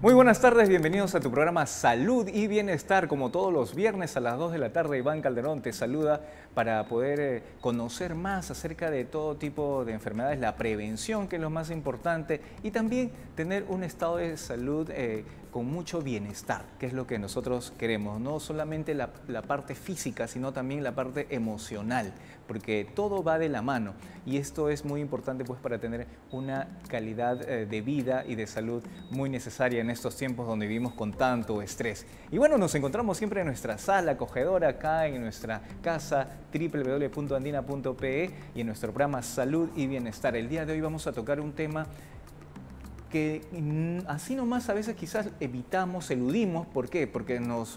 Muy buenas tardes, bienvenidos a tu programa Salud y Bienestar. Como todos los viernes a las 2 de la tarde, Iván Calderón te saluda para poder conocer más acerca de todo tipo de enfermedades, la prevención, que es lo más importante, y también tener un estado de salud con mucho bienestar, que es lo que nosotros queremos. No solamente la parte física, sino también la parte emocional, porque todo va de la mano y esto es muy importante pues para tener una calidad de vida y de salud muy necesaria en estos tiempos donde vivimos con tanto estrés. Y bueno, nos encontramos siempre en nuestra sala acogedora acá en nuestra casa www.andina.pe y en nuestro programa Salud y Bienestar. El día de hoy vamos a tocar un tema que así nomás a veces quizás evitamos, eludimos. ¿Por qué? Porque nos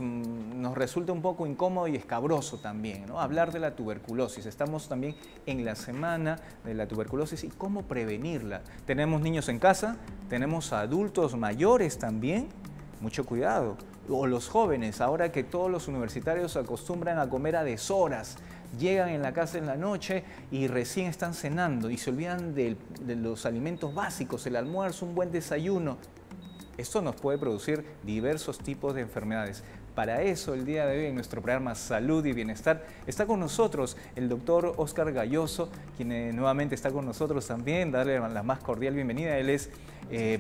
resulta un poco incómodo y escabroso también, ¿no? Hablar de la tuberculosis. Estamos también en la semana de la tuberculosis y cómo prevenirla. Tenemos niños en casa, tenemos adultos mayores también, mucho cuidado. O los jóvenes, ahora que todos los universitarios se acostumbran a comer a deshoras, llegan en la casa en la noche y recién están cenando y se olvidan de los alimentos básicos, el almuerzo, un buen desayuno. Esto nos puede producir diversos tipos de enfermedades. Para eso, el día de hoy en nuestro programa Salud y Bienestar está con nosotros el doctor Óscar Gayoso, quien nuevamente está con nosotros también. Darle la más cordial bienvenida. Él es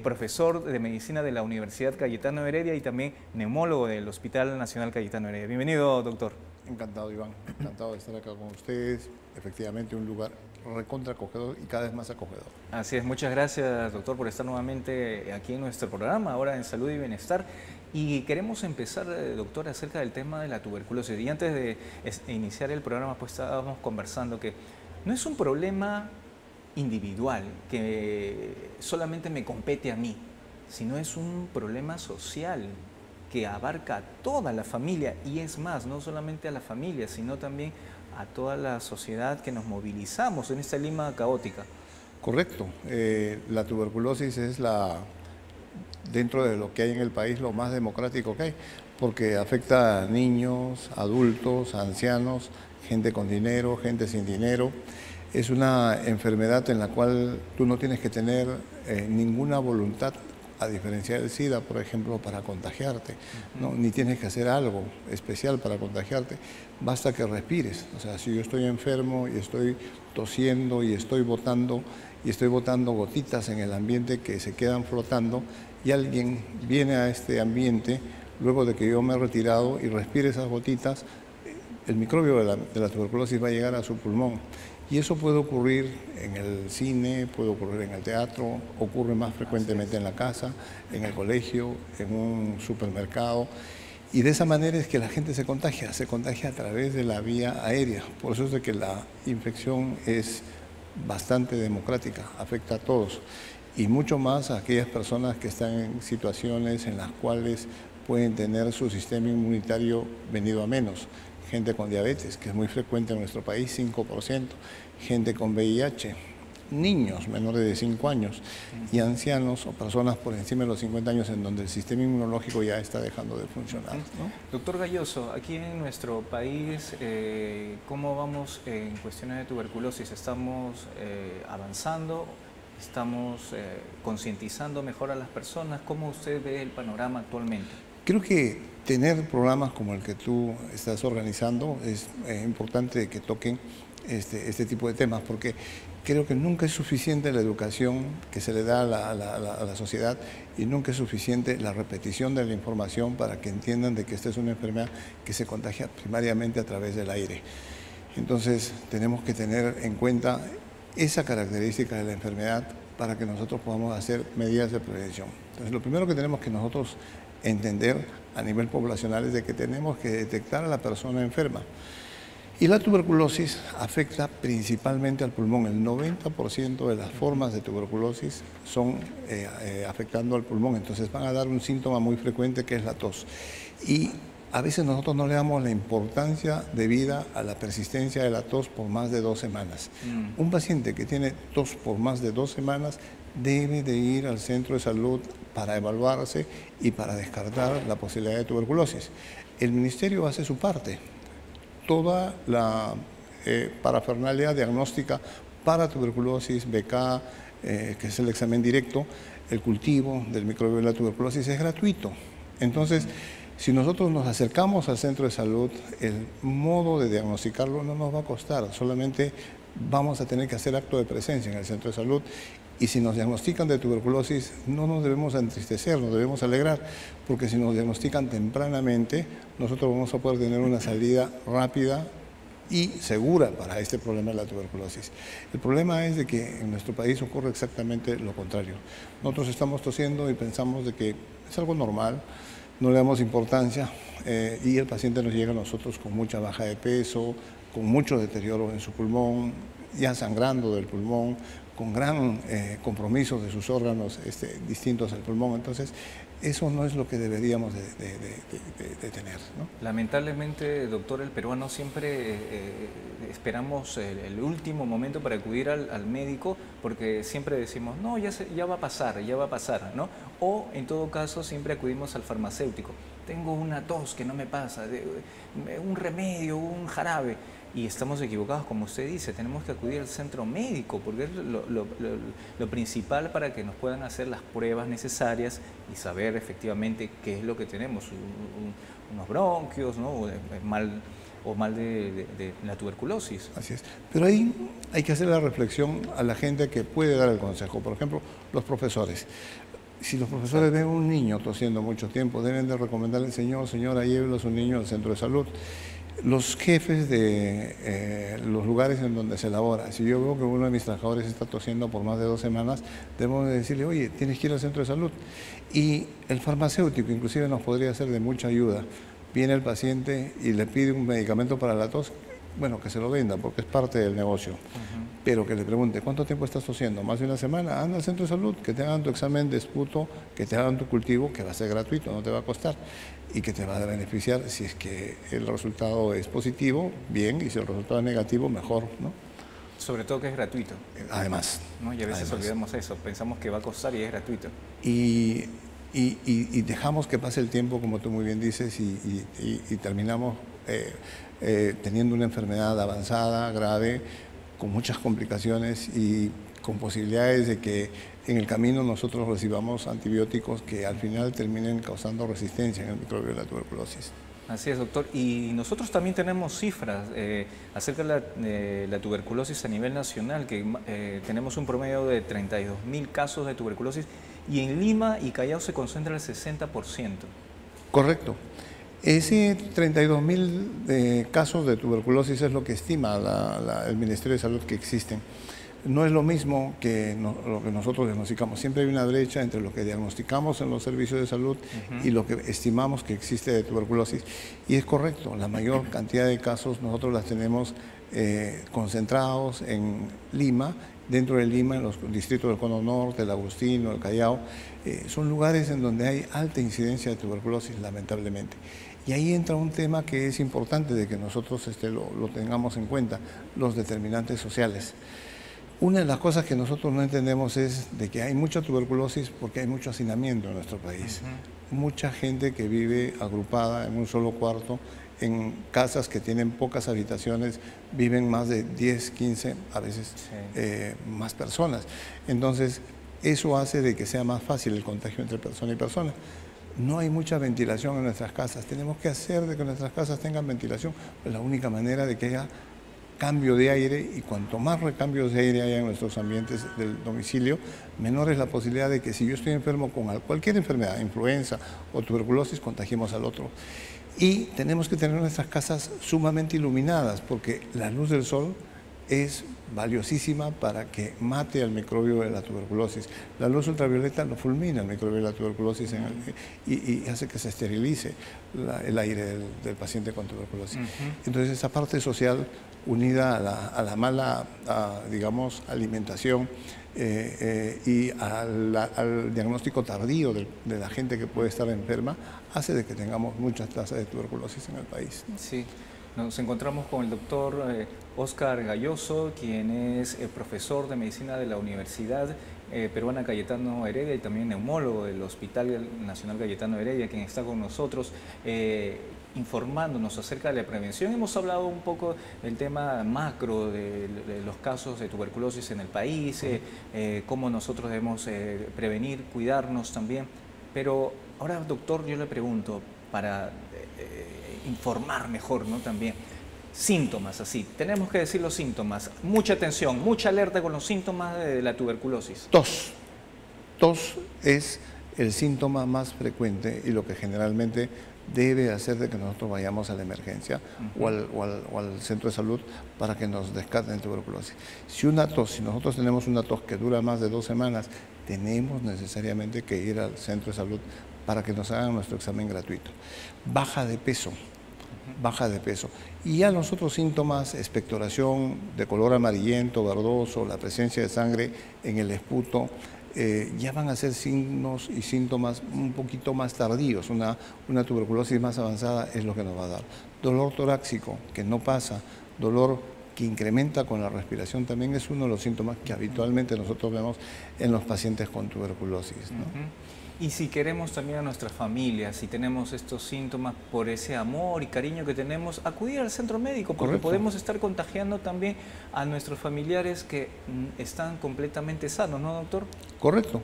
profesor de Medicina de la Universidad Cayetano Heredia y también neumólogo del Hospital Nacional Cayetano Heredia. Bienvenido, doctor. Encantado, Iván. Encantado de estar acá con ustedes. Efectivamente, un lugar recontra acogedor y cada vez más acogedor. Así es. Muchas gracias, doctor, por estar nuevamente aquí en nuestro programa, ahora en Salud y Bienestar. Y queremos empezar, doctor, acerca del tema de la tuberculosis. Y antes de iniciar el programa, pues estábamos conversando que no es un problema individual, que solamente me compete a mí, sino es un problema social que abarca a toda la familia, y es más, no solamente a la familia, sino también a toda la sociedad que nos movilizamos en esta Lima caótica. Correcto. La tuberculosis es dentro de lo que hay en el país, lo más democrático que hay, porque afecta a niños, adultos, ancianos, gente con dinero, gente sin dinero. Es una enfermedad en la cual tú no tienes que tener ninguna voluntad, a diferencia del SIDA, por ejemplo, para contagiarte, ¿no? Ni tienes que hacer algo especial para contagiarte, basta que respires. O sea, si yo estoy enfermo y estoy tosiendo y estoy botando gotitas en el ambiente que se quedan flotando, y alguien viene a este ambiente luego de que yo me he retirado y respire esas gotitas, el microbio de la tuberculosis va a llegar a su pulmón. Y eso puede ocurrir en el cine, puede ocurrir en el teatro, ocurre más frecuentemente en la casa, en el colegio, en un supermercado. Y de esa manera es que la gente se contagia a través de la vía aérea. Por eso es de que la infección es bastante democrática, afecta a todos. Y mucho más a aquellas personas que están en situaciones en las cuales pueden tener su sistema inmunitario venido a menos. Gente con diabetes, que es muy frecuente en nuestro país, 5%, gente con VIH, niños menores de 5 años y ancianos o personas por encima de los 50 años en donde el sistema inmunológico ya está dejando de funcionar, ¿no? Doctor Gayoso, aquí en nuestro país, ¿cómo vamos en cuestiones de tuberculosis? ¿Estamos avanzando? ¿Estamos concientizando mejor a las personas? ¿Cómo usted ve el panorama actualmente? Creo que tener programas como el que tú estás organizando es importante que toquen este tipo de temas, porque creo que nunca es suficiente la educación que se le da a la sociedad y nunca es suficiente la repetición de la información para que entiendan de que esta es una enfermedad que se contagia primariamente a través del aire. Entonces tenemos que tener en cuenta esa característica de la enfermedad para que nosotros podamos hacer medidas de prevención. Entonces lo primero que tenemos que nosotros entender a nivel poblacional es de que tenemos que detectar a la persona enferma. Y la tuberculosis afecta principalmente al pulmón. El 90% de las formas de tuberculosis son afectando al pulmón. Entonces van a dar un síntoma muy frecuente que es la tos. Y a veces nosotros no le damos la importancia debida a la persistencia de la tos por más de 2 semanas. Un paciente que tiene tos por más de 2 semanas debe de ir al centro de salud para evaluarse y para descartar la posibilidad de tuberculosis. El ministerio hace su parte. Toda la parafernalia diagnóstica para tuberculosis, BK, que es el examen directo, el cultivo del microbio de la tuberculosis es gratuito. Entonces, si nosotros nos acercamos al centro de salud, el modo de diagnosticarlo no nos va a costar, solamente vamos a tener que hacer acto de presencia en el centro de salud. Y si nos diagnostican de tuberculosis, no nos debemos entristecer, nos debemos alegrar, porque si nos diagnostican tempranamente, nosotros vamos a poder tener una salida rápida y segura para este problema de la tuberculosis. El problema es de que en nuestro país ocurre exactamente lo contrario. Nosotros estamos tosiendo y pensamos de que es algo normal, no le damos importancia y el paciente nos llega a nosotros con mucha baja de peso, con mucho deterioro en su pulmón, ya sangrando del pulmón, con gran compromiso de sus órganos distintos al pulmón. Entonces, eso no es lo que deberíamos de tener, ¿no? Lamentablemente, doctor, el peruano siempre esperamos el último momento para acudir al médico, porque siempre decimos, no, ya va a pasar, ¿no? O, en todo caso, siempre acudimos al farmacéutico. Tengo una tos que no me pasa, un remedio, un jarabe. Y estamos equivocados, como usted dice, tenemos que acudir al centro médico, porque es lo principal para que nos puedan hacer las pruebas necesarias y saber efectivamente qué es lo que tenemos, unos bronquios, ¿no? o mal de la tuberculosis. Así es. Pero ahí hay que hacer la reflexión a la gente que puede dar el consejo. Por ejemplo, los profesores. Si los profesores ven a un niño tosiendo mucho tiempo, deben de recomendarle, señora, llévelo a su niño al centro de salud. Los jefes de los lugares en donde se elabora, si yo veo que uno de mis trabajadores está tosiendo por más de 2 semanas, debemos de decirle, oye, tienes que ir al centro de salud. Y el farmacéutico inclusive nos podría ser de mucha ayuda. Viene el paciente y le pide un medicamento para la tos, bueno, que se lo venda porque es parte del negocio. Pero que le pregunte, ¿cuánto tiempo estás tosiendo? ¿Más de 1 semana? Anda al centro de salud, que te hagan tu examen de esputo, que te hagan tu cultivo, que va a ser gratuito, no te va a costar y que te va a beneficiar si es que el resultado es positivo, bien, y si el resultado es negativo, mejor, ¿no? Sobre todo que es gratuito. Además. ¿No? Y a veces olvidamos eso, pensamos que va a costar y es gratuito. Y dejamos que pase el tiempo, como tú muy bien dices, y terminamos teniendo una enfermedad avanzada, grave, con muchas complicaciones y con posibilidades de que en el camino nosotros recibamos antibióticos que al final terminen causando resistencia en el microbio de la tuberculosis. Así es, doctor. Y nosotros también tenemos cifras acerca de la tuberculosis a nivel nacional, que tenemos un promedio de 32.000 casos de tuberculosis y en Lima y Callao se concentra el 60%. Correcto. Ese 32.000 casos de tuberculosis es lo que estima el Ministerio de Salud que existen. No es lo mismo que lo que nosotros diagnosticamos. Siempre hay una brecha entre lo que diagnosticamos en los servicios de salud y lo que estimamos que existe de tuberculosis. Y es correcto, la mayor cantidad de casos nosotros las tenemos concentrados en Lima, dentro de Lima, en los distritos del Cono Norte, el Agustino, el Callao. Son lugares en donde hay alta incidencia de tuberculosis, lamentablemente. Y ahí entra un tema que es importante de que nosotros lo tengamos en cuenta, los determinantes sociales. Una de las cosas que nosotros no entendemos es de que hay mucha tuberculosis porque hay mucho hacinamiento en nuestro país. Mucha gente que vive agrupada en un solo cuarto, en casas que tienen pocas habitaciones, viven más de 10, 15, a veces más personas. Entonces, eso hace de que sea más fácil el contagio entre persona y persona. No hay mucha ventilación en nuestras casas. Tenemos que hacer de que nuestras casas tengan ventilación. Es la única manera de que haya cambio de aire, y cuanto más recambios de aire haya en nuestros ambientes del domicilio, menor es la posibilidad de que si yo estoy enfermo con cualquier enfermedad, influenza o tuberculosis, contagiemos al otro. Y tenemos que tener nuestras casas sumamente iluminadas, porque la luz del sol es valiosísima para que mate al microbio de la tuberculosis. La luz ultravioleta lo fulmina el microbio de la tuberculosis y hace que se esterilice el aire del paciente con tuberculosis. Entonces, esa parte social unida a la mala, digamos, alimentación y al diagnóstico tardío de la gente que puede estar enferma, hace de que tengamos muchas tasas de tuberculosis en el país. Sí. Nos encontramos con el doctor Óscar Gayoso, quien es profesor de medicina de la Universidad Peruana Cayetano Heredia y también neumólogo del Hospital Nacional Cayetano Heredia, quien está con nosotros. informándonos acerca de la prevención. Hemos hablado un poco del tema macro de los casos de tuberculosis en el país, cómo nosotros debemos prevenir, cuidarnos también. Pero ahora, doctor, yo le pregunto, para informar mejor, ¿no? También, síntomas, así, tenemos que decir los síntomas. Mucha atención, mucha alerta con los síntomas de la tuberculosis. Tos. Tos es el síntoma más frecuente y lo que generalmente debe hacer de que nosotros vayamos a la emergencia o al centro de salud para que nos descarten tuberculosis. Si nosotros tenemos una tos que dura más de 2 semanas, tenemos necesariamente que ir al centro de salud para que nos hagan nuestro examen gratuito. Baja de peso. Y ya los otros síntomas, expectoración de color amarillento, verdoso, la presencia de sangre en el esputo, ya van a ser signos y síntomas un poquito más tardíos. Una tuberculosis más avanzada es lo que nos va a dar. Dolor torácico, que no pasa, dolor que incrementa con la respiración, también es uno de los síntomas que habitualmente nosotros vemos en los pacientes con tuberculosis, ¿no? Y si queremos también a nuestras familias, si tenemos estos síntomas por ese amor y cariño que tenemos, acudir al centro médico, porque Correcto. podemos estar contagiando también a nuestros familiares que están completamente sanos, ¿no, doctor? Correcto.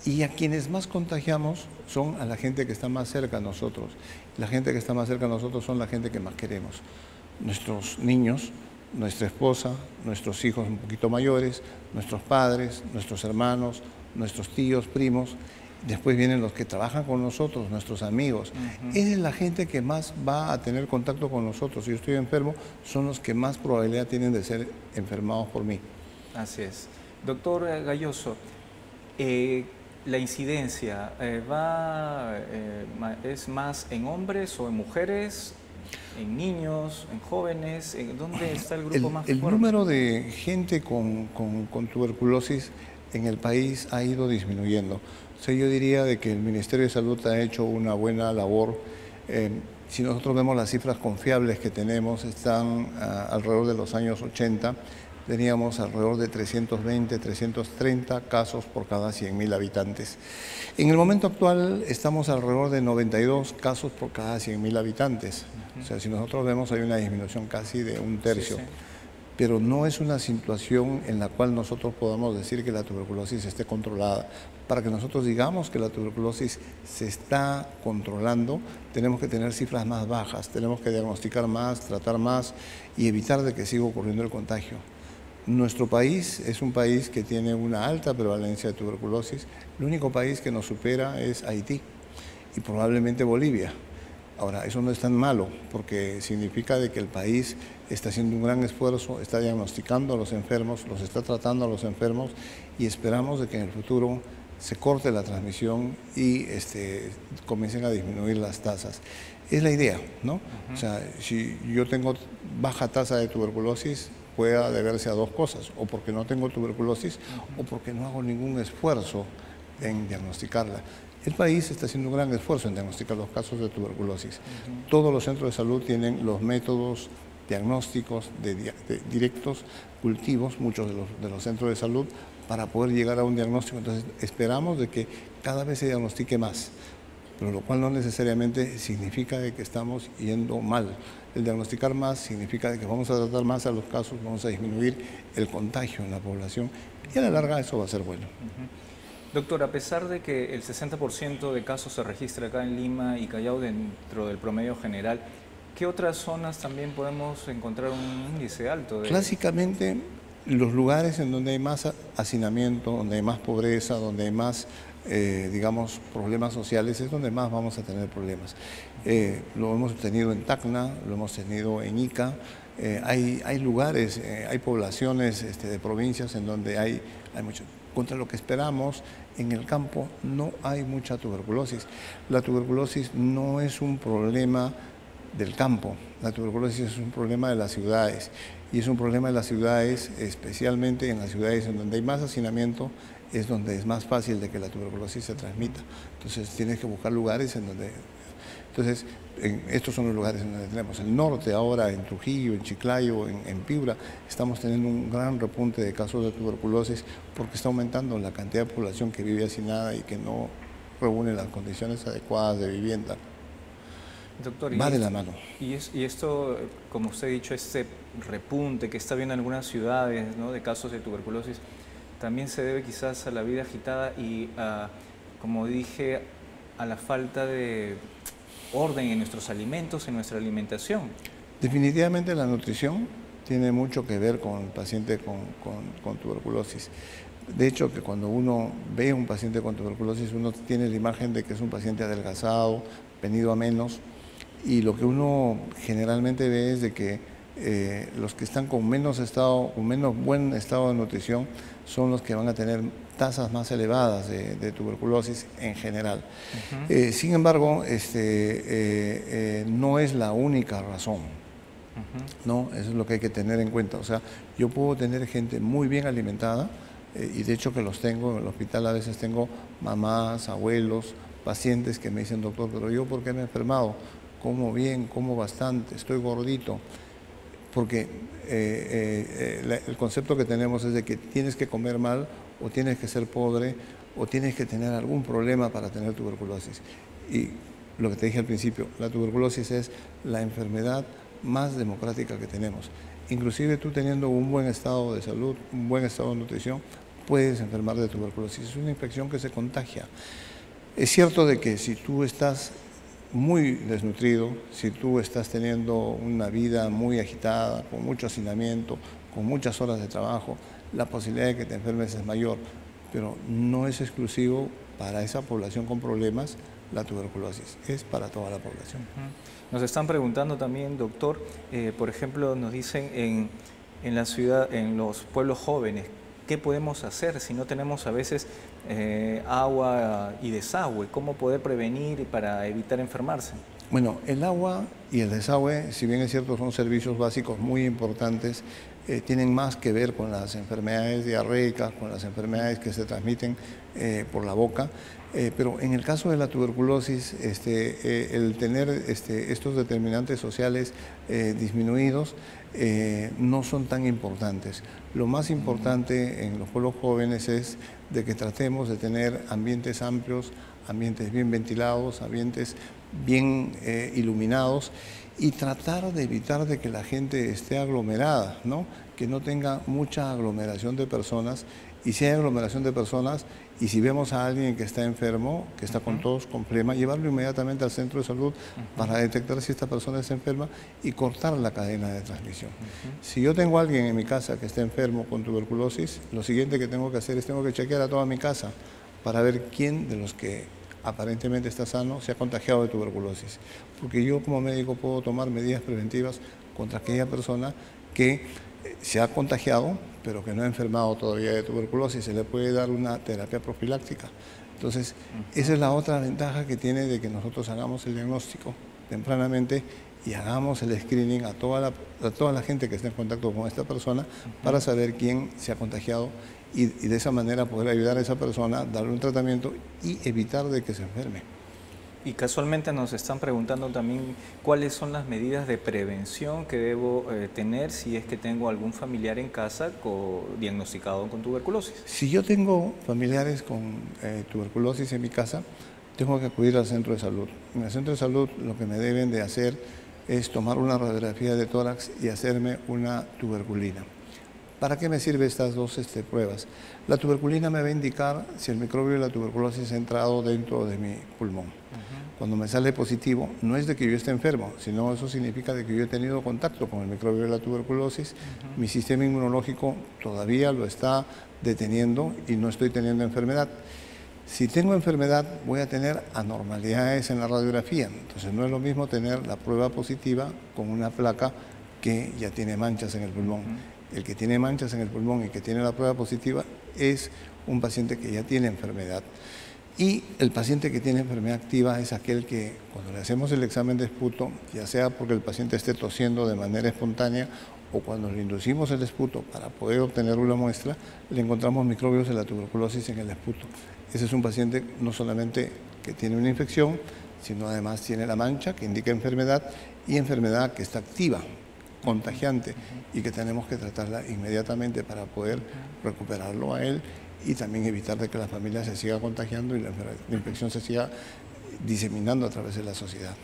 Y a quienes más contagiamos son a la gente que está más cerca a nosotros. La gente que está más cerca a nosotros son la gente que más queremos. Nuestros niños, nuestra esposa, nuestros hijos un poquito mayores, nuestros padres, nuestros hermanos, nuestros tíos, primos. Después vienen los que trabajan con nosotros, nuestros amigos. Esa es la gente que más va a tener contacto con nosotros. Si yo estoy enfermo, son los que más probabilidad tienen de ser enfermados por mí. Así es. Doctor Gayoso, la incidencia es más en hombres o en mujeres, en niños, en jóvenes. ¿Dónde está el grupo más fuerte? El número de gente con tuberculosis en el país ha ido disminuyendo. O sea, yo diría de que el Ministerio de Salud ha hecho una buena labor. Si nosotros vemos las cifras confiables que tenemos, están alrededor de los años 80, teníamos alrededor de 320, 330 casos por cada 100.000 habitantes. En el momento actual estamos alrededor de 92 casos por cada 100.000 habitantes. O sea, si nosotros vemos hay una disminución casi de 1/3. Sí, sí. Pero no es una situación en la cual nosotros podamos decir que la tuberculosis esté controlada. Para que nosotros digamos que la tuberculosis se está controlando, tenemos que tener cifras más bajas, tenemos que diagnosticar más, tratar más y evitar de que siga ocurriendo el contagio. Nuestro país es un país que tiene una alta prevalencia de tuberculosis. El único país que nos supera es Haití y probablemente Bolivia. Ahora, eso no es tan malo, porque significa de que el país está haciendo un gran esfuerzo, está diagnosticando a los enfermos, los está tratando a los enfermos y esperamos de que en el futuro se corte la transmisión y comiencen a disminuir las tasas. Es la idea, ¿no? O sea, si yo tengo baja tasa de tuberculosis, pueda deberse a 2 cosas, o porque no tengo tuberculosis o porque no hago ningún esfuerzo en diagnosticarla. El país está haciendo un gran esfuerzo en diagnosticar los casos de tuberculosis. Todos los centros de salud tienen los métodos diagnósticos directos, cultivos, muchos de los centros de salud, para poder llegar a un diagnóstico. Entonces, esperamos de que cada vez se diagnostique más, pero lo cual no necesariamente significa de que estamos yendo mal. El diagnosticar más significa de que vamos a tratar más a los casos, vamos a disminuir el contagio en la población y a la larga eso va a ser bueno. Doctor, a pesar de que el 60% de casos se registra acá en Lima y Callao dentro del promedio general, ¿qué otras zonas también podemos encontrar un índice alto? Clásicamente, los lugares en donde hay más hacinamiento, donde hay más pobreza, donde hay más, digamos, problemas sociales, es donde más vamos a tener problemas. Lo hemos tenido en Tacna, lo hemos tenido en Ica, hay lugares, hay poblaciones de provincias en donde hay mucho. Contra lo que esperamos, en el campo no hay mucha tuberculosis. La tuberculosis no es un problema del campo, la tuberculosis es un problema de las ciudades. Y es un problema de las ciudades, especialmente en las ciudades en donde hay más hacinamiento, es donde es más fácil de que la tuberculosis se transmita. Entonces tienes que buscar lugares en donde... Entonces, estos son los lugares en donde tenemos el norte, ahora en Trujillo, en Chiclayo, en Piura, estamos teniendo un gran repunte de casos de tuberculosis porque está aumentando la cantidad de población que vive hacinada y que no reúne las condiciones adecuadas de vivienda. Doctor, va de la mano. Y esto, como usted ha dicho, este repunte que está viendo en algunas ciudades, ¿no?, de casos de tuberculosis, también se debe quizás a la vida agitada y, como dije, a la falta de orden en nuestros alimentos, en nuestra alimentación. Definitivamente la nutrición tiene mucho que ver con el paciente con tuberculosis. De hecho, que cuando uno ve a un paciente con tuberculosis, uno tiene la imagen de que es un paciente adelgazado, venido a menos, y lo que uno generalmente ve es de que los que están con menos buen estado de nutrición son los que van a tener tasas más elevadas de tuberculosis en general. Sin embargo, no es la única razón. ¿No? Eso es lo que hay que tener en cuenta. O sea, yo puedo tener gente muy bien alimentada, y de hecho que los tengo en el hospital. A veces tengo mamás, abuelos, pacientes que me dicen: doctor, pero yo ¿por qué me he enfermado? Como bien, como bastante, estoy gordito. Porque el concepto que tenemos es de que tienes que comer mal, o tienes que ser pobre, o tienes que tener algún problema para tener tuberculosis. Y lo que te dije al principio, la tuberculosis es la enfermedad más democrática que tenemos. Inclusive tú teniendo un buen estado de salud, un buen estado de nutrición, puedes enfermar de tuberculosis. Es una infección que se contagia. Es cierto de que si tú estás muy desnutrido, si tú estás teniendo una vida muy agitada, con mucho hacinamiento, con muchas horas de trabajo, la posibilidad de que te enfermes es mayor, pero no es exclusivo para esa población con problemas la tuberculosis, es para toda la población. Nos están preguntando también, doctor, por ejemplo, nos dicen en la ciudad, en los pueblos jóvenes, ¿qué podemos hacer si no tenemos a veces agua y desagüe? ¿Cómo poder prevenir para evitar enfermarse? Bueno, el agua y el desagüe, si bien es cierto, son servicios básicos muy importantes, tienen más que ver con las enfermedades diarreicas, con las enfermedades que se transmiten por la boca. Pero en el caso de la tuberculosis, el tener estos determinantes sociales disminuidos no son tan importantes. Lo más importante en los pueblos jóvenes es de que tratemos de tener ambientes amplios, ambientes bien ventilados, ambientes bien iluminados, y tratar de evitar de que la gente esté aglomerada, ¿no? Que no tenga mucha aglomeración de personas. Y si hay aglomeración de personas, y si vemos a alguien que está enfermo, que está con tos, con flema, llevarlo inmediatamente al centro de salud para detectar si esta persona está enferma y cortar la cadena de transmisión. Si yo tengo a alguien en mi casa que está enfermo con tuberculosis, lo siguiente que tengo que hacer es tengo que chequear a toda mi casa para ver quién de los que aparentemente está sano se ha contagiado de tuberculosis. Porque yo como médico puedo tomar medidas preventivas contra aquella persona que se ha contagiado, pero que no ha enfermado todavía de tuberculosis. Se le puede dar una terapia profiláctica. Entonces, esa es la otra ventaja que tiene de que nosotros hagamos el diagnóstico tempranamente y hagamos el screening a toda la gente que está en contacto con esta persona para saber quién se ha contagiado y de esa manera poder ayudar a esa persona, darle un tratamiento y evitar de que se enferme. Y casualmente nos están preguntando también cuáles son las medidas de prevención que debo tener si es que tengo algún familiar en casa diagnosticado con tuberculosis. Si yo tengo familiares con tuberculosis en mi casa, tengo que acudir al centro de salud. En el centro de salud lo que me deben de hacer es tomar una radiografía de tórax y hacerme una tuberculina. ¿Para qué me sirven estas dos pruebas? La tuberculina me va a indicar si el microbio de la tuberculosis ha entrado dentro de mi pulmón. Cuando me sale positivo, no es de que yo esté enfermo, sino eso significa de que yo he tenido contacto con el microbio de la tuberculosis, mi sistema inmunológico todavía lo está deteniendo y no estoy teniendo enfermedad. Si tengo enfermedad, voy a tener anormalidades en la radiografía. Entonces no es lo mismo tener la prueba positiva con una placa que ya tiene manchas en el pulmón. El que tiene manchas en el pulmón y que tiene la prueba positiva es un paciente que ya tiene enfermedad. Y el paciente que tiene enfermedad activa es aquel que cuando le hacemos el examen de esputo, ya sea porque el paciente esté tosiendo de manera espontánea o cuando le inducimos el esputo para poder obtener una muestra, le encontramos microbios de la tuberculosis en el esputo. Ese es un paciente no solamente que tiene una infección, sino además tiene la mancha que indica enfermedad y enfermedad que está activa, contagiante, y que tenemos que tratarla inmediatamente para poder recuperarlo a él y también evitar de que la familia se siga contagiando y la infección se siga diseminando a través de la sociedad.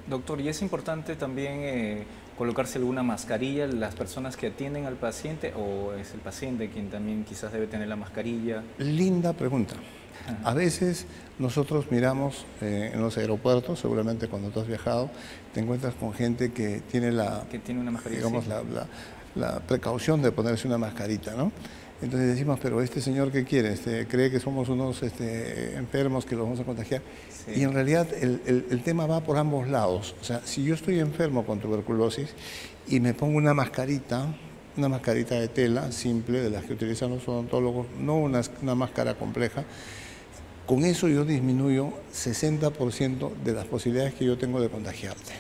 Doctor, y es importante también colocarse alguna mascarilla, las personas que atienden al paciente, o es el paciente quien también quizás debe tener la mascarilla. Linda pregunta. A veces nosotros miramos en los aeropuertos, seguramente cuando tú has viajado, te encuentras con gente que tiene una mascarilla, digamos, sí, la precaución de ponerse una mascarita, ¿no? Entonces decimos, pero este señor, ¿qué quiere? ¿Cree que somos unos enfermos que los vamos a contagiar? Sí. Y en realidad el tema va por ambos lados. O sea, si yo estoy enfermo con tuberculosis y me pongo una mascarita de tela simple, de las que utilizan los odontólogos, no una máscara compleja, con eso yo disminuyo 60% de las posibilidades que yo tengo de contagiarte.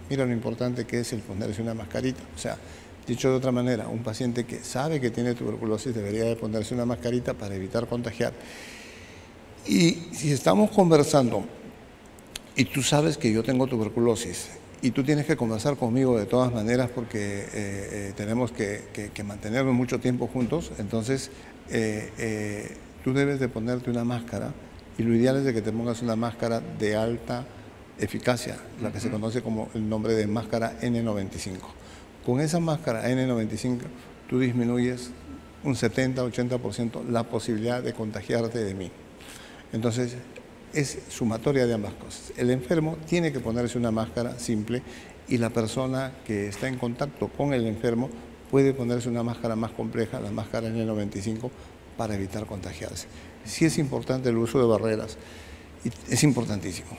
Mira lo importante que es el ponerse una mascarita. O sea, dicho de otra manera, un paciente que sabe que tiene tuberculosis debería de ponerse una mascarita para evitar contagiar. Y si estamos conversando y tú sabes que yo tengo tuberculosis y tú tienes que conversar conmigo de todas maneras porque tenemos que mantenernos mucho tiempo juntos, entonces tú debes de ponerte una máscara y lo ideal es de que te pongas una máscara de alta eficacia, la que se conoce como el nombre de máscara N95. Con esa máscara N95 tú disminuyes un 70-80% la posibilidad de contagiarte de mí. Entonces es sumatoria de ambas cosas. El enfermo tiene que ponerse una máscara simple y la persona que está en contacto con el enfermo puede ponerse una máscara más compleja, la máscara N95, para evitar contagiarse. Sí es importante el uso de barreras, es importantísimo.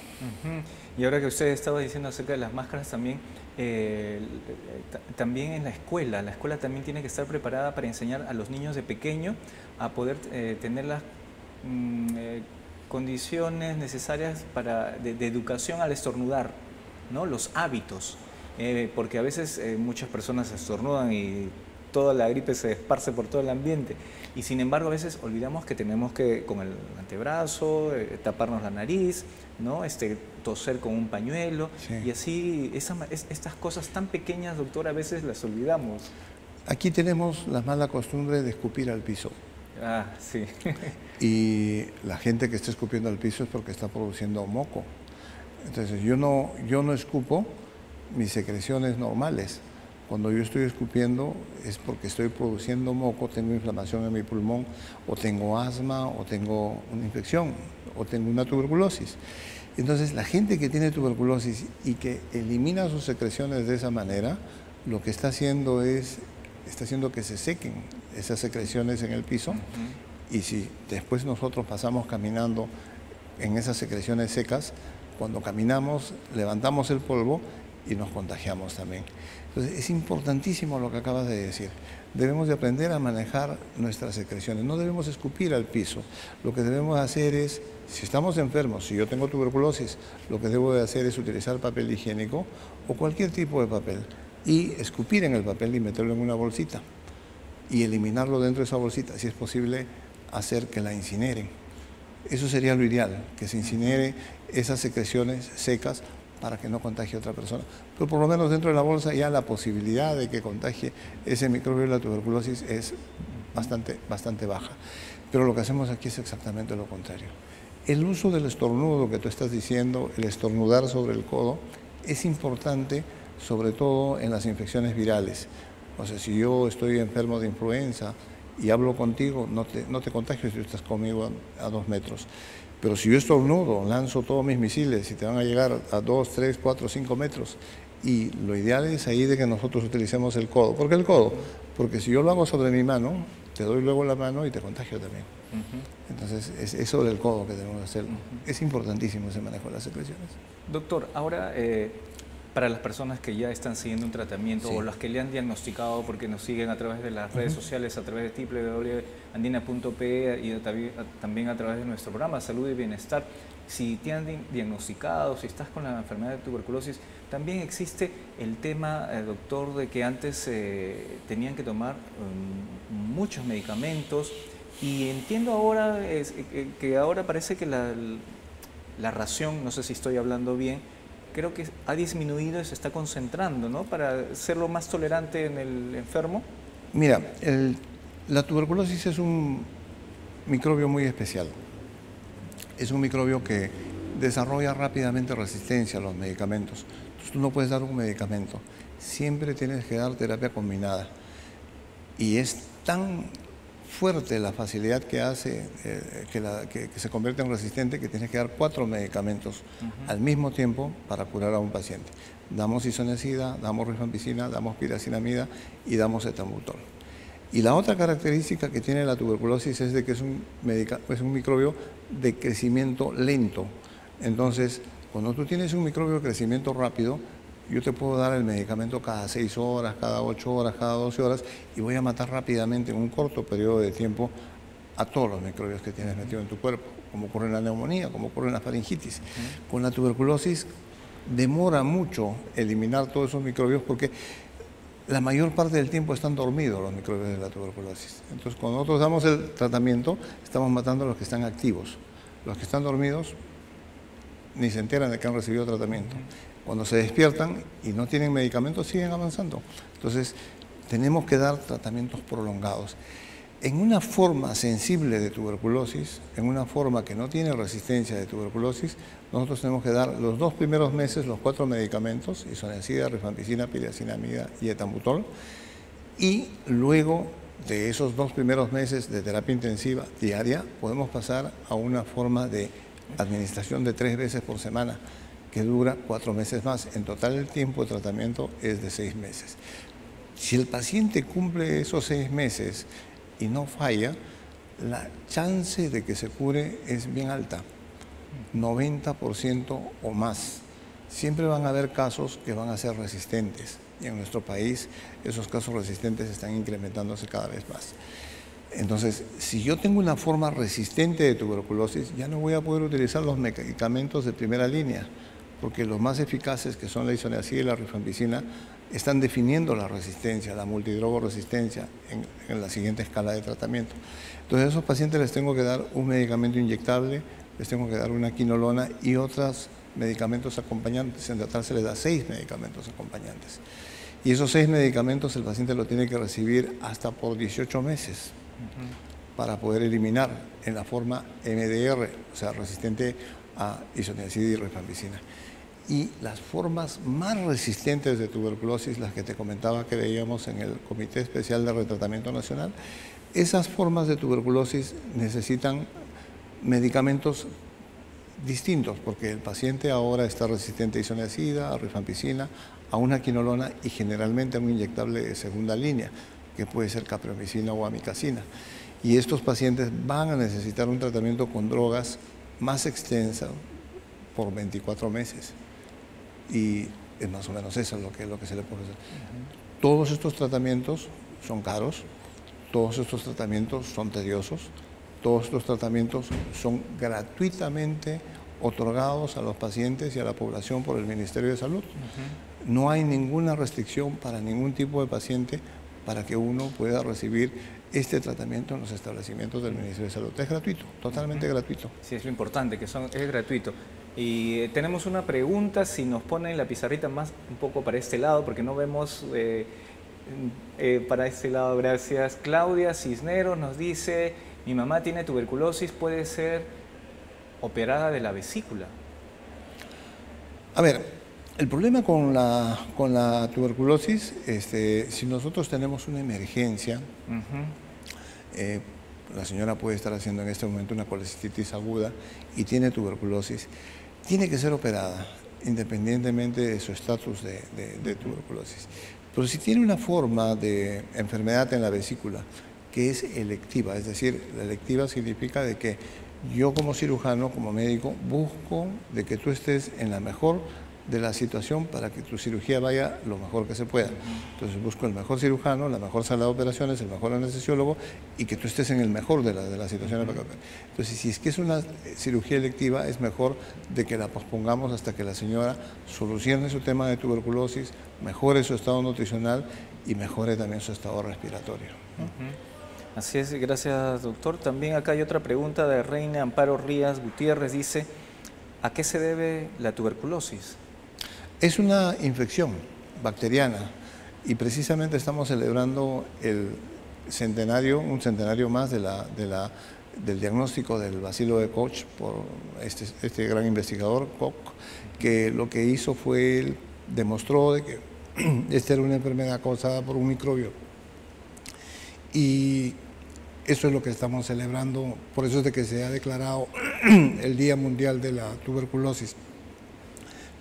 Y ahora que usted estaba diciendo acerca de las máscaras también, también en la escuela también tiene que estar preparada para enseñar a los niños de pequeño a poder tener las condiciones necesarias de educación al estornudar, ¿no? Los hábitos, porque a veces muchas personas estornudan y toda la gripe se esparce por todo el ambiente y sin embargo a veces olvidamos que tenemos que con el antebrazo taparnos la nariz, ¿no? Toser con un pañuelo, sí. Y así estas cosas tan pequeñas, doctor, a veces las olvidamos. Aquí tenemos la mala costumbre de escupir al piso. Ah, sí. Y la gente que está escupiendo al piso es porque está produciendo moco. Entonces yo no escupo mis secreciones normales. Cuando yo estoy escupiendo es porque estoy produciendo moco, tengo inflamación en mi pulmón, o tengo asma, o tengo una infección, o tengo una tuberculosis. Entonces, la gente que tiene tuberculosis y que elimina sus secreciones de esa manera, lo que está haciendo está haciendo que se sequen esas secreciones en el piso. Y si después nosotros pasamos caminando en esas secreciones secas, cuando caminamos, levantamos el polvo y nos contagiamos también. Entonces, es importantísimo lo que acabas de decir. Debemos de aprender a manejar nuestras secreciones. No debemos escupir al piso. Lo que debemos hacer es, si estamos enfermos, si yo tengo tuberculosis, lo que debo de hacer es utilizar papel higiénico o cualquier tipo de papel y escupir en el papel y meterlo en una bolsita y eliminarlo dentro de esa bolsita. Si es posible, hacer que la incineren. Eso sería lo ideal, que se incinere esas secreciones secas para que no contagie a otra persona. Pero por lo menos dentro de la bolsa ya la posibilidad de que contagie ese microbio de la tuberculosis es bastante baja. Pero lo que hacemos aquí es exactamente lo contrario. El uso del estornudo que tú estás diciendo, el estornudar sobre el codo, es importante sobre todo en las infecciones virales. O sea, si yo estoy enfermo de influenza y hablo contigo, no te contagies si estás conmigo a 2 metros. Pero si yo estornudo, lanzo todos mis misiles y te van a llegar a 2, 3, 4, 5 metros. Y lo ideal es ahí de que nosotros utilicemos el codo. ¿Por qué el codo? Porque si yo lo hago sobre mi mano, te doy luego la mano y te contagio también. Entonces, es sobre el codo que debemos hacerlo. Es importantísimo ese manejo de las secreciones. Doctor, ahora, para las personas que ya están siguiendo un tratamiento, sí, o las que le han diagnosticado porque nos siguen a través de las redes sociales, a través de www.andina.pe y también a través de nuestro programa Salud y Bienestar, si te han diagnosticado, si estás con la enfermedad de tuberculosis, también existe el tema, doctor, de que antes tenían que tomar muchos medicamentos y entiendo ahora que ahora parece que la ración, no sé si estoy hablando bien, creo que ha disminuido y se está concentrando, ¿no? Para serlo más tolerante en el enfermo. Mira, la tuberculosis es un microbio muy especial. Es un microbio que desarrolla rápidamente resistencia a los medicamentos. Entonces tú no puedes dar un medicamento, siempre tienes que dar terapia combinada. Y es tan fuerte la facilidad que hace que se convierte en resistente que tienes que dar 4 medicamentos al mismo tiempo para curar a un paciente. Damos isoniazida, damos rifampicina, damos piracinamida y damos etambutol. Y la otra característica que tiene la tuberculosis es de que es un microbio de crecimiento lento. Entonces, cuando tú tienes un microbio de crecimiento rápido, yo te puedo dar el medicamento cada 6 horas, cada 8 horas, cada 12 horas y voy a matar rápidamente en un corto periodo de tiempo a todos los microbios que tienes metido en tu cuerpo, como ocurre en la neumonía, como ocurre en la faringitis. Con la tuberculosis demora mucho eliminar todos esos microbios porque la mayor parte del tiempo están dormidos los microbios de la tuberculosis. Entonces, cuando nosotros damos el tratamiento, estamos matando a los que están activos. Los que están dormidos ni se enteran de que han recibido tratamiento. Cuando se despiertan y no tienen medicamentos, siguen avanzando. Entonces, tenemos que dar tratamientos prolongados. En una forma sensible de tuberculosis, en una forma que no tiene resistencia de tuberculosis, nosotros tenemos que dar los 2 primeros meses los 4 medicamentos, isoniazida, rifampicina, piracinamida y etambutol, y luego de esos 2 primeros meses de terapia intensiva diaria, podemos pasar a una forma de administración de 3 veces por semana, que dura 4 meses más. En total el tiempo de tratamiento es de 6 meses. Si el paciente cumple esos 6 meses y no falla, la chance de que se cure es bien alta, 90% o más. Siempre van a haber casos que van a ser resistentes y en nuestro país esos casos resistentes están incrementándose cada vez más. Entonces, si yo tengo una forma resistente de tuberculosis, ya no voy a poder utilizar los medicamentos de primera línea, porque los más eficaces, que son la isoniazida y la rifampicina, están definiendo la resistencia, la multidrogoresistencia en la siguiente escala de tratamiento. Entonces, a esos pacientes les tengo que dar un medicamento inyectable, les tengo que dar una quinolona y otros medicamentos acompañantes. En total se les da 6 medicamentos acompañantes. Y esos 6 medicamentos el paciente lo tiene que recibir hasta por 18 meses para poder eliminar en la forma MDR, o sea, resistente a isoniazida y rifampicina. Y las formas más resistentes de tuberculosis, las que te comentaba que veíamos en el Comité Especial de Retratamiento Nacional, esas formas de tuberculosis necesitan medicamentos distintos, porque el paciente ahora está resistente a isoniazida, a rifampicina, a una quinolona y generalmente a un inyectable de segunda línea, que puede ser capreomicina o amicacina. Y estos pacientes van a necesitar un tratamiento con drogas más extensa por 24 meses. Y es más o menos eso lo que se le puede hacer. Todos estos tratamientos son caros, todos estos tratamientos son tediosos, todos estos tratamientos son gratuitamente otorgados a los pacientes y a la población por el Ministerio de Salud. No hay ninguna restricción para ningún tipo de paciente para que uno pueda recibir este tratamiento en los establecimientos del Ministerio de Salud. Es gratuito, totalmente gratuito. Sí, es lo importante, que es gratuito. Y tenemos una pregunta, si nos ponen la pizarrita más un poco para este lado, porque no vemos para este lado, gracias. Claudia Cisneros nos dice, mi mamá tiene tuberculosis, ¿puede ser operada de la vesícula? A ver, el problema con la tuberculosis, si nosotros tenemos una emergencia, la señora puede estar haciendo en este momento una colecistitis aguda y tiene tuberculosis, tiene que ser operada independientemente de su estatus de tuberculosis. Pero si tiene una forma de enfermedad en la vesícula que es electiva, es decir, la electiva significa de que yo como cirujano, como médico, busco de que tú estés en la mejor de la situación para que tu cirugía vaya lo mejor que se pueda. Entonces busco el mejor cirujano, la mejor sala de operaciones, el mejor anestesiólogo y que tú estés en el mejor de la situación. Entonces, si es que es una cirugía electiva, es mejor de que la pospongamos hasta que la señora solucione su tema de tuberculosis, mejore su estado nutricional y mejore también su estado respiratorio, ¿no? Así es, gracias doctor. También acá hay otra pregunta de Reina Amparo Rías Gutiérrez, dice, ¿a qué se debe la tuberculosis? Es una infección bacteriana y precisamente estamos celebrando el centenario, un centenario más de la del diagnóstico del bacilo de Koch por este gran investigador, Koch, que lo que hizo fue, él demostró de que esta era una enfermedad causada por un microbio. Y eso es lo que estamos celebrando, por eso es de que se ha declarado el Día Mundial de la Tuberculosis.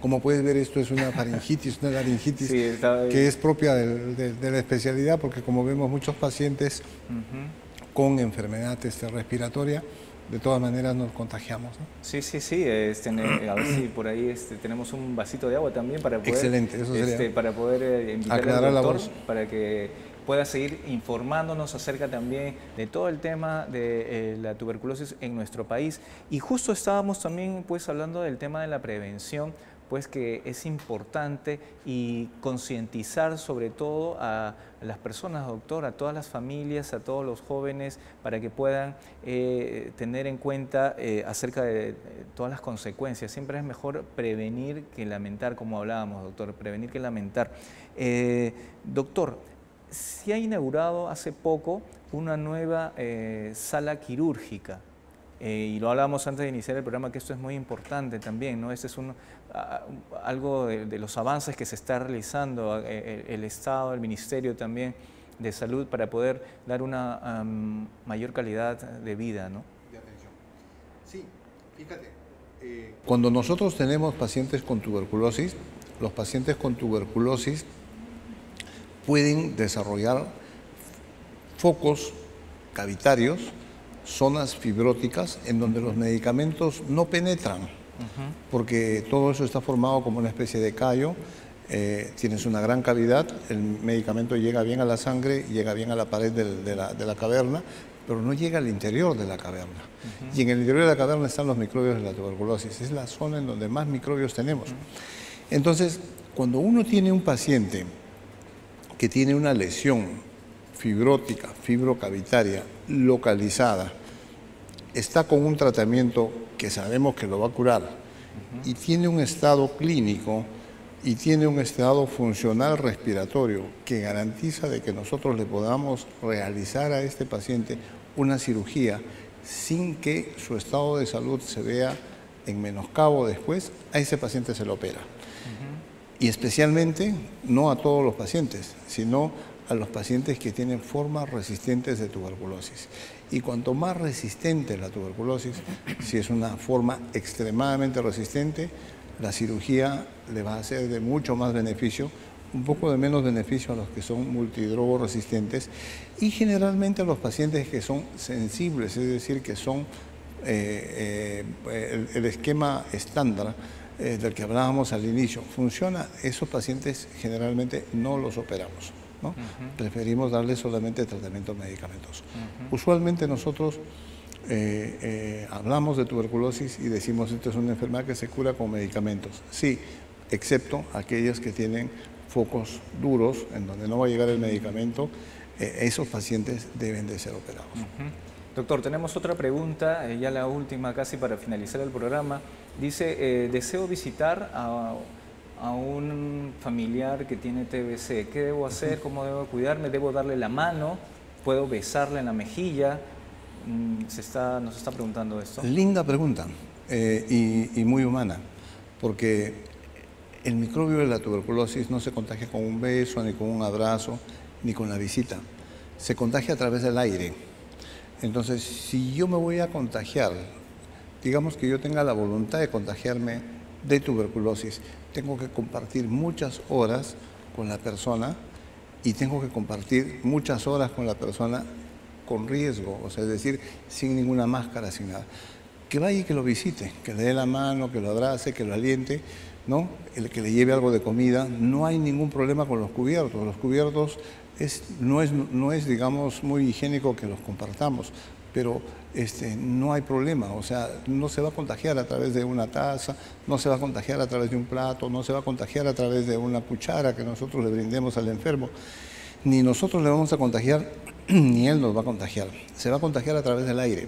Como puedes ver, esto es una faringitis, una laringitis, sí, que es propia de la especialidad, porque como vemos muchos pacientes con enfermedad respiratoria, de todas maneras nos contagiamos, ¿no? Sí, sí, sí. A ver si por ahí tenemos un vasito de agua también para poder, excelente, eso sería, para poder invitar aclarar al doctor la voz, para que pueda seguir informándonos acerca también de todo el tema de la tuberculosis en nuestro país. Y justo estábamos también pues hablando del tema de la prevención, pues que es importante, y concientizar sobre todo a las personas, doctor, a todas las familias, a todos los jóvenes, para que puedan tener en cuenta acerca de todas las consecuencias. Siempre es mejor prevenir que lamentar, como hablábamos, doctor, prevenir que lamentar. Doctor, se ha inaugurado hace poco una nueva sala quirúrgica. Y lo hablábamos antes de iniciar el programa, que esto es muy importante también, ¿no? Este es algo de los avances que se está realizando, el Estado, el Ministerio también de Salud, para poder dar una mayor calidad de vida, ¿no? De atención. Sí, fíjate, cuando nosotros tenemos pacientes con tuberculosis, los pacientes con tuberculosis pueden desarrollar focos cavitarios, zonas fibróticas en donde los medicamentos no penetran, porque todo eso está formado como una especie de callo. Tienes una gran cavidad, el medicamento llega bien a la sangre, llega bien a la pared de la caverna, pero no llega al interior de la caverna. Y en el interior de la caverna están los microbios de la tuberculosis, es la zona en donde más microbios tenemos. Entonces, cuando uno tiene un paciente que tiene una lesión fibrótica, fibrocavitaria, localizada, está con un tratamiento que sabemos que lo va a curar, y tiene un estado clínico y tiene un estado funcional respiratorio que garantiza de que nosotros le podamos realizar a este paciente una cirugía sin que su estado de salud se vea en menoscabo después, a ese paciente se lo opera. Y especialmente, no a todos los pacientes, sino a los pacientes que tienen formas resistentes de tuberculosis. Y cuanto más resistente la tuberculosis, si es una forma extremadamente resistente, la cirugía le va a ser de mucho más beneficio, un poco de menos beneficio a los que son multidrogoresistentes, y generalmente a los pacientes que son sensibles, es decir, que son el esquema estándar del que hablábamos al inicio. Funciona, esos pacientes generalmente no los operamos, ¿no? Preferimos darles solamente tratamiento medicamentoso. Usualmente nosotros hablamos de tuberculosis y decimos esto es una enfermedad que se cura con medicamentos. Sí, excepto aquellas que tienen focos duros en donde no va a llegar el medicamento, esos pacientes deben de ser operados. Doctor, tenemos otra pregunta, ya la última casi para finalizar el programa. Dice, deseo visitar a un familiar que tiene TBC. ¿Qué debo hacer? ¿Cómo debo cuidarme? ¿Debo darle la mano? ¿Puedo besarle en la mejilla? Nos está preguntando esto. Linda pregunta y muy humana, porque el microbio de la tuberculosis no se contagia con un beso, ni con un abrazo, ni con la visita. Se contagia a través del aire. Entonces, si yo me voy a contagiar, digamos que yo tenga la voluntad de contagiarme de tuberculosis, tengo que compartir muchas horas con la persona, y tengo que compartir muchas horas con la persona con riesgo, o sea, es decir, sin ninguna máscara, sin nada. Que vaya y que lo visite, que le dé la mano, que lo abrace, que lo aliente, ¿no? Que le lleve algo de comida. No hay ningún problema con los cubiertos. Los cubiertos no es, digamos, muy higiénico que los compartamos, pero no hay problema. O sea, no se va a contagiar a través de una taza, no se va a contagiar a través de un plato, no se va a contagiar a través de una cuchara que nosotros le brindemos al enfermo. Ni nosotros le vamos a contagiar, ni él nos va a contagiar. Se va a contagiar a través del aire.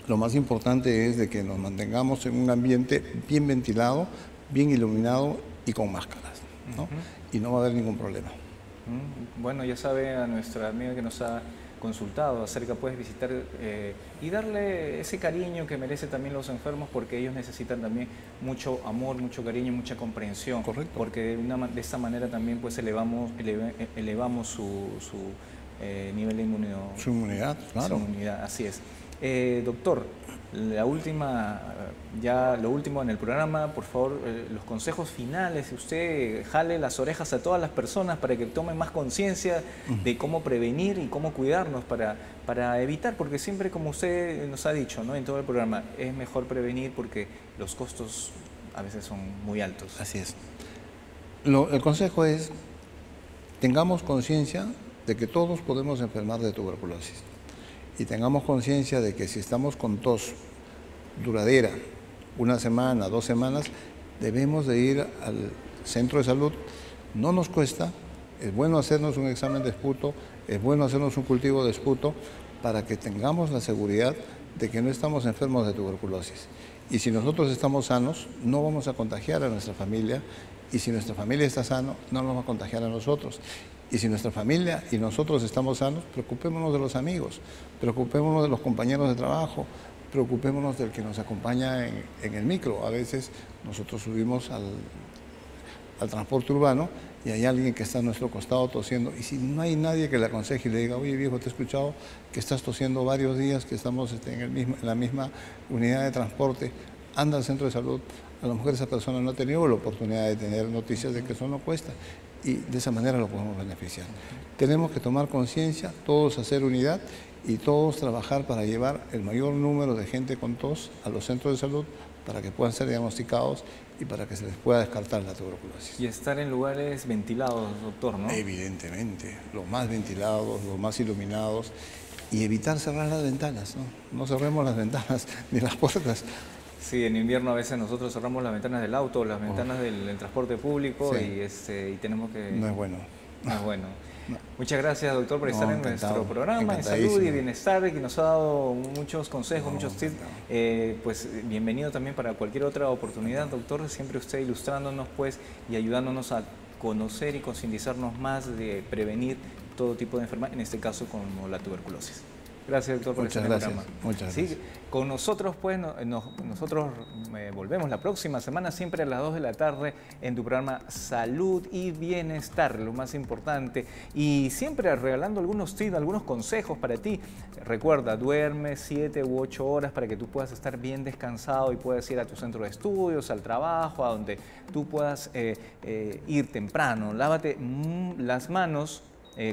Lo más importante es de que nos mantengamos en un ambiente bien ventilado, bien iluminado y con máscaras, ¿no? Y no va a haber ningún problema. Bueno, ya sabe a nuestra amiga que nos ha consultado acerca, puedes visitar y darle ese cariño que merecen también los enfermos, porque ellos necesitan también mucho amor, mucho cariño, mucha comprensión. Correcto. Porque de esta manera también pues elevamos su nivel de inmunidad. Su inmunidad, claro. Su inmunidad, así es. Doctor, lo último en el programa, por favor, los consejos finales, si usted jale las orejas a todas las personas para que tomen más conciencia de cómo prevenir y cómo cuidarnos para evitar, porque siempre, como usted nos ha dicho, ¿no?, en todo el programa, es mejor prevenir porque los costos a veces son muy altos. Así es. El consejo es, tengamos conciencia de que todos podemos enfermar de tuberculosis. Y tengamos conciencia de que si estamos con tos duradera, 1 semana, 2 semanas, debemos de ir al centro de salud. No nos cuesta, es bueno hacernos un examen de esputo, es bueno hacernos un cultivo de esputo para que tengamos la seguridad de que no estamos enfermos de tuberculosis. Y si nosotros estamos sanos, no vamos a contagiar a nuestra familia, y si nuestra familia está sana, no nos va a contagiar a nosotros. Y si nuestra familia y nosotros estamos sanos, preocupémonos de los amigos, preocupémonos de los compañeros de trabajo, preocupémonos del que nos acompaña en el micro. A veces nosotros subimos al transporte urbano y hay alguien que está a nuestro costado tosiendo, y si no hay nadie que le aconseje y le diga, oye viejo, te he escuchado que estás tosiendo varios días, que estamos en la misma unidad de transporte, anda al centro de salud. A lo mejor esa persona no ha tenido la oportunidad de tener noticias de que eso no cuesta, y de esa manera lo podemos beneficiar. Tenemos que tomar conciencia, todos hacer unidad y todos trabajar para llevar el mayor número de gente con tos a los centros de salud para que puedan ser diagnosticados y para que se les pueda descartar la tuberculosis. Y estar en lugares ventilados, doctor, ¿no? Evidentemente, los más ventilados, los más iluminados, y evitar cerrar las ventanas, ¿no? No cerremos las ventanas ni las puertas. Sí, en invierno a veces nosotros cerramos las ventanas del auto, las ventanas del transporte público, sí. y tenemos que... No es bueno. No es bueno. No. Muchas gracias, doctor, por estar en nuestro programa de salud y bienestar, que nos ha dado muchos consejos, muchos tips. Pues bienvenido también para cualquier otra oportunidad, doctor. Siempre usted ilustrándonos pues y ayudándonos a conocer y concientizarnos más de prevenir todo tipo de enfermedad, en este caso como la tuberculosis. Gracias, doctor, por estar en el programa. Muchas gracias. Sí, con nosotros, pues, nosotros volvemos la próxima semana, siempre a las 2 de la tarde, en tu programa Salud y Bienestar, lo más importante. Y siempre regalando algunos tips, algunos consejos para ti. Recuerda, duerme 7 u 8 horas para que tú puedas estar bien descansado y puedas ir a tu centro de estudios, al trabajo, a donde tú puedas ir temprano. Lávate las manos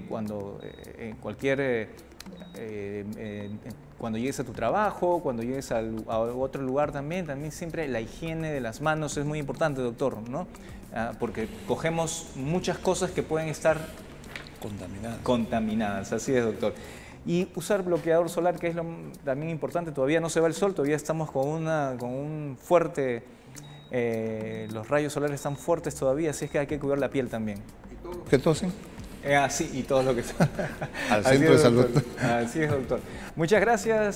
cuando cuando llegues a tu trabajo, cuando llegues a otro lugar también siempre la higiene de las manos es muy importante, doctor, ¿no? Porque cogemos muchas cosas que pueden estar contaminadas, así es, doctor. Y usar bloqueador solar, que es también importante, todavía no se va el sol, todavía estamos con un fuerte, los rayos solares están fuertes todavía, así es que hay que cuidar la piel también. ¿Y todos los que tosen? Sí, y todo lo que está. Al centro de salud. Así es, doctor. Muchas gracias.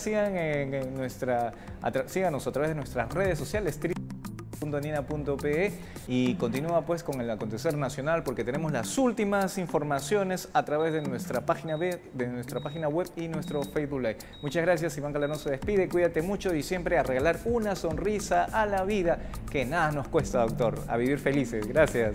Síganos a través de nuestras redes sociales, www.nina.pe, y continúa pues con el acontecer nacional, porque tenemos las últimas informaciones a través de nuestra página web, y nuestro Facebook Live. Muchas gracias. Iván Calderón se despide. Cuídate mucho y siempre a regalar una sonrisa a la vida, que nada nos cuesta, doctor. A vivir felices. Gracias.